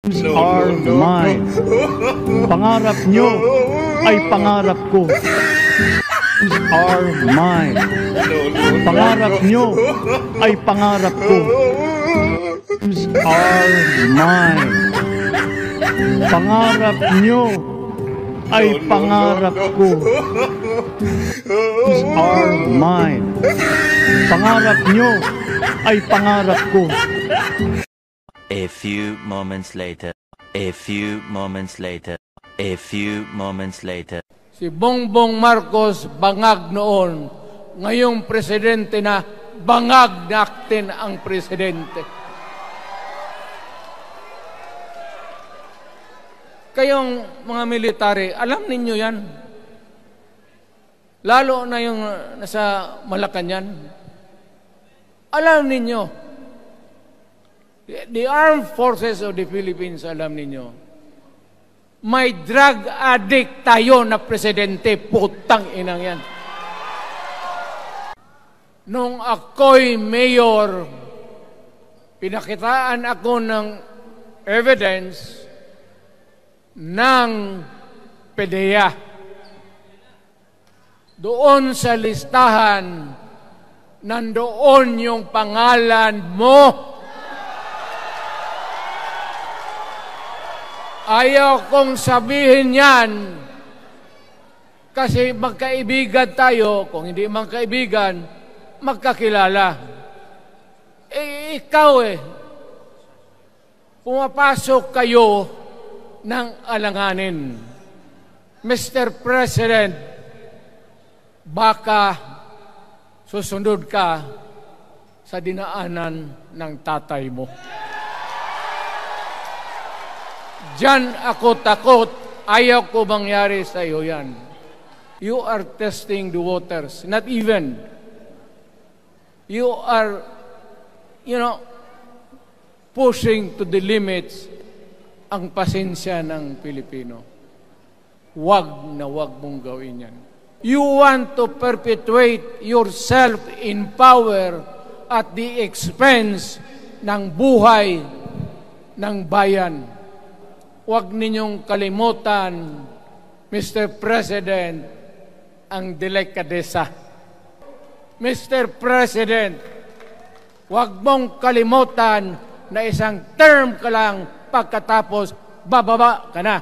are mine. Pangarap nyo ay pangarap ko. Are mine. Pangarap nyo ay pangarap ko. Are mine. Pangarap nyo ay pangarap ko. Are mine. Pangarap nyo ay pangarap ko. A few moments later. A few moments later. A few moments later. Si Bongbong Marcos bangag noon, ngayong presidente na bangag natin ang presidente. Kayong mga military, alam ninyo yan. Lalo na yung nasa Malacanang. Alam ninyo, the armed forces of the Philippines, alam ninyo, may drug addict tayo na presidente, putang inang yan. Nung ako'y mayor, pinakitaan ako ng evidence ng PDEA. Doon sa listahan, nandoon yung pangalan mo. Ayaw kong sabihin yan kasi magkaibigan tayo. Kung hindi magkaibigan, magkakilala. Ikaw pumapasok kayo ng alanganin. Mr. President, baka susunod ka sa dinaanan ng tatay mo. Diyan ako takot. Ayaw ko mangyari sa iyo yan. You are testing the waters. Not even. You are, pushing to the limits ang pasensya ng Pilipino. Wag na wag mong gawin yan. You want to perpetuate yourself in power at the expense ng buhay ng bayan. Huwag ninyong kalimutan, Mr. President, ang delikadesa. Mr. President, huwag mong kalimutan na isang term ka lang pagkatapos bababa ka na.